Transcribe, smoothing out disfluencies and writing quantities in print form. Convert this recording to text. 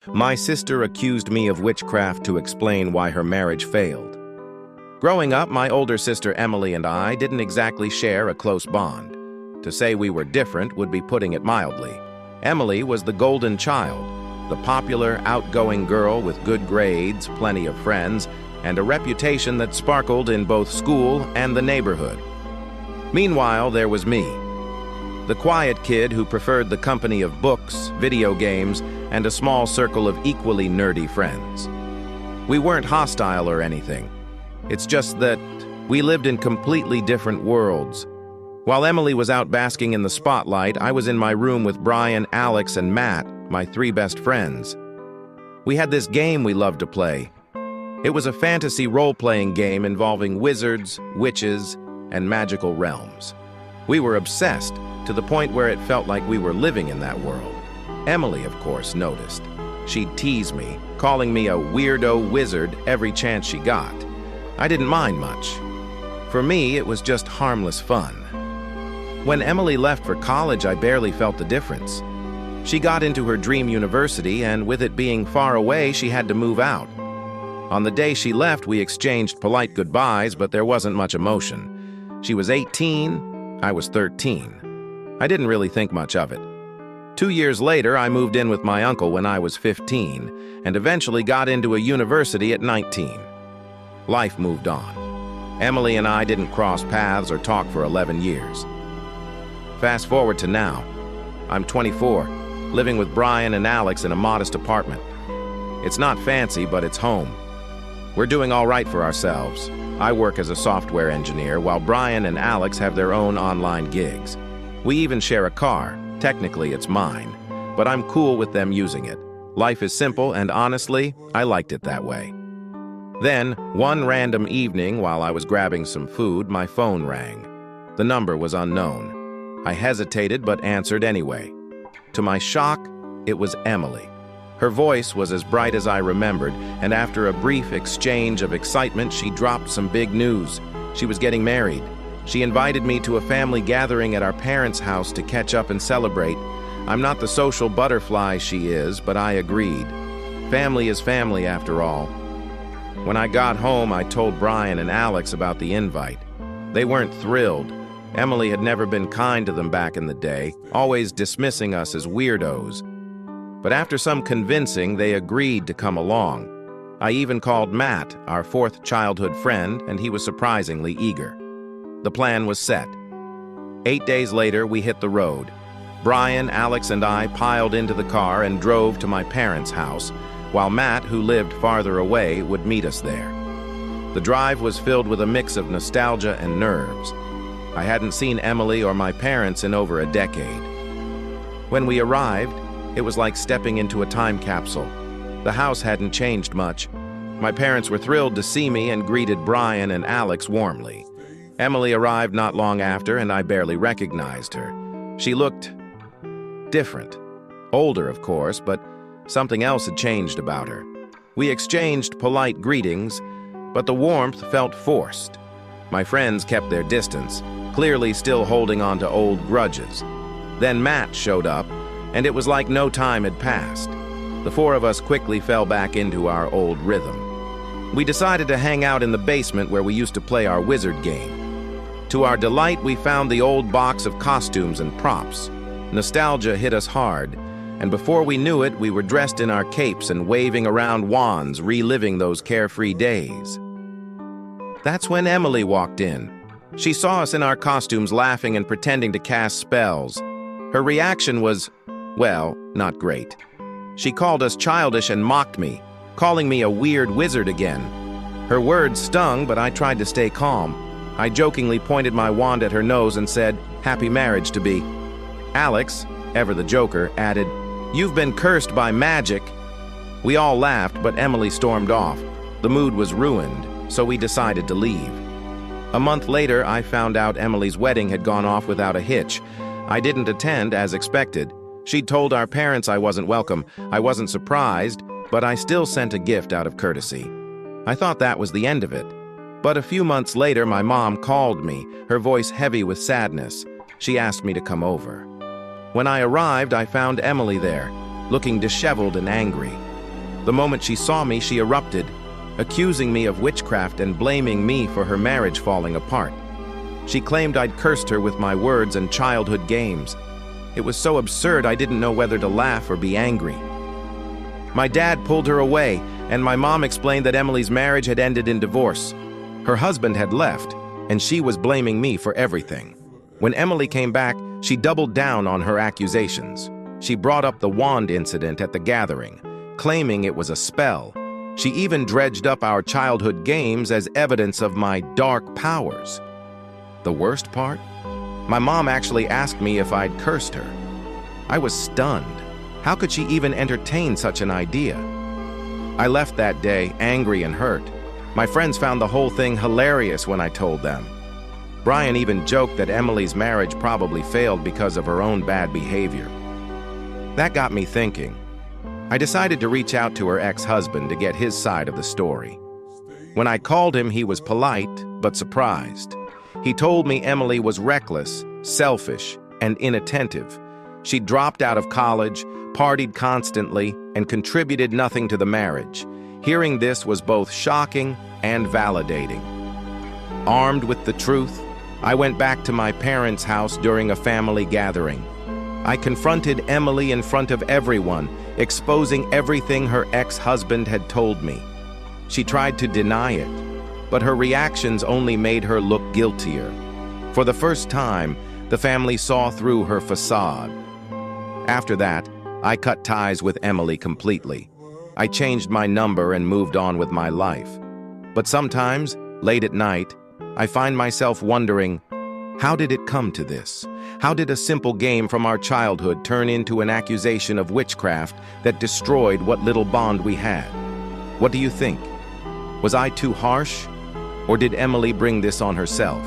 My sister accused me of witchcraft to explain why her marriage failed. Growing up, my older sister Emily and I didn't exactly share a close bond. To say we were different would be putting it mildly. Emily was the golden child, the popular, outgoing girl with good grades, plenty of friends, and a reputation that sparkled in both school and the neighborhood. Meanwhile, there was me, the quiet kid who preferred the company of books, video games, and a small circle of equally nerdy friends. We weren't hostile or anything. It's just that we lived in completely different worlds. While Emily was out basking in the spotlight, I was in my room with Brian, Alex, and Matt, my three best friends. We had this game we loved to play. It was a fantasy role-playing game involving wizards, witches, and magical realms. We were obsessed, to the point where it felt like we were living in that world. Emily, of course, noticed. She'd tease me, calling me a weirdo wizard every chance she got. I didn't mind much. For me, it was just harmless fun. When Emily left for college, I barely felt the difference. She got into her dream university, and with it being far away, she had to move out. On the day she left, we exchanged polite goodbyes, but there wasn't much emotion. She was 18, I was 13. I didn't really think much of it. 2 years later, I moved in with my uncle when I was 15, and eventually got into a university at 19. Life moved on. Emily and I didn't cross paths or talk for 11 years. Fast forward to now. I'm 24, living with Brian and Alex in a modest apartment. It's not fancy, but it's home. We're doing all right for ourselves. I work as a software engineer, while Brian and Alex have their own online gigs. We even share a car. Technically, it's mine, but I'm cool with them using it. Life is simple, and honestly, I liked it that way. Then, one random evening, while I was grabbing some food, my phone rang. The number was unknown. I hesitated, but answered anyway. To my shock, it was Emily. Her voice was as bright as I remembered, and after a brief exchange of excitement, she dropped some big news. She was getting married. She invited me to a family gathering at our parents' house to catch up and celebrate. I'm not the social butterfly she is, but I agreed. Family is family, after all. When I got home, I told Brian and Alex about the invite. They weren't thrilled. Emily had never been kind to them back in the day, always dismissing us as weirdos. But after some convincing, they agreed to come along. I even called Matt, our fourth childhood friend, and he was surprisingly eager. The plan was set. 8 days later, we hit the road. Brian, Alex, and I piled into the car and drove to my parents' house, while Matt, who lived farther away, would meet us there. The drive was filled with a mix of nostalgia and nerves. I hadn't seen Emily or my parents in over a decade. When we arrived, it was like stepping into a time capsule. The house hadn't changed much. My parents were thrilled to see me and greeted Brian and Alex warmly. Emily arrived not long after, and I barely recognized her. She looked different. Older, of course, but something else had changed about her. We exchanged polite greetings, but the warmth felt forced. My friends kept their distance, clearly still holding on to old grudges. Then Matt showed up, and it was like no time had passed. The four of us quickly fell back into our old rhythm. We decided to hang out in the basement where we used to play our wizard game. To our delight, we found the old box of costumes and props. Nostalgia hit us hard, and before we knew it, we were dressed in our capes and waving around wands, reliving those carefree days. That's when Emily walked in. She saw us in our costumes laughing and pretending to cast spells. Her reaction was, well, not great. She called us childish and mocked me, calling me a weird wizard again. Her words stung, but I tried to stay calm. I jokingly pointed my wand at her nose and said, "Happy marriage to be." Alex, ever the joker, added, "You've been cursed by magic." We all laughed, but Emily stormed off. The mood was ruined, so we decided to leave. A month later, I found out Emily's wedding had gone off without a hitch. I didn't attend as expected. She'd told our parents I wasn't welcome. I wasn't surprised, but I still sent a gift out of courtesy. I thought that was the end of it. But a few months later, my mom called me, her voice heavy with sadness. She asked me to come over. When I arrived, I found Emily there, looking disheveled and angry. The moment she saw me, she erupted, accusing me of witchcraft and blaming me for her marriage falling apart. She claimed I'd cursed her with my words and childhood games. It was so absurd I didn't know whether to laugh or be angry. My dad pulled her away, and my mom explained that Emily's marriage had ended in divorce. Her husband had left, and she was blaming me for everything. When Emily came back, she doubled down on her accusations. She brought up the wand incident at the gathering, claiming it was a spell. She even dredged up our childhood games as evidence of my dark powers. The worst part? My mom actually asked me if I'd cursed her. I was stunned. How could she even entertain such an idea? I left that day angry and hurt. My friends found the whole thing hilarious when I told them. Brian even joked that Emily's marriage probably failed because of her own bad behavior. That got me thinking. I decided to reach out to her ex-husband to get his side of the story. When I called him, he was polite, but surprised. He told me Emily was reckless, selfish, and inattentive. She dropped out of college, partied constantly, and contributed nothing to the marriage. Hearing this was both shocking and validating. Armed with the truth, I went back to my parents' house during a family gathering. I confronted Emily in front of everyone, exposing everything her ex-husband had told me. She tried to deny it, but her reactions only made her look guiltier. For the first time, the family saw through her facade. After that, I cut ties with Emily completely. I changed my number and moved on with my life. But sometimes, late at night, I find myself wondering, how did it come to this? How did a simple game from our childhood turn into an accusation of witchcraft that destroyed what little bond we had? What do you think? Was I too harsh? Or did Emily bring this on herself?